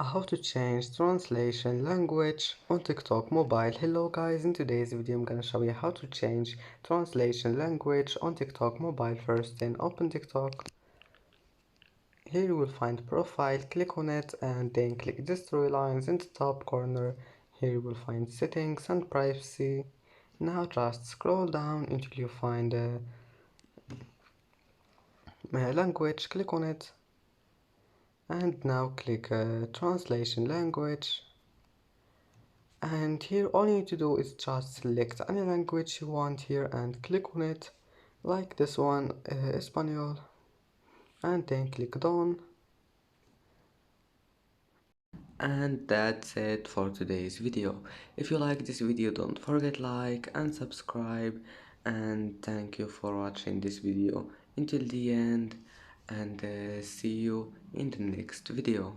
How to change translation language on TikTok mobile. Hello guys, in today's video I'm gonna show you how to change translation language on TikTok mobile. First, then open TikTok. Here you will find profile, click on it and then click these three lines in the top corner. Here you will find settings and privacy. Now just scroll down until you find language, click on it and now click translation language. And here all you need to do is just select any language you want here and click on it, like this one, Espanol, and then click done. And that's it for today's video. If you like this video, don't forget like and subscribe, and thank you for watching this video until the end, and see you in the next video.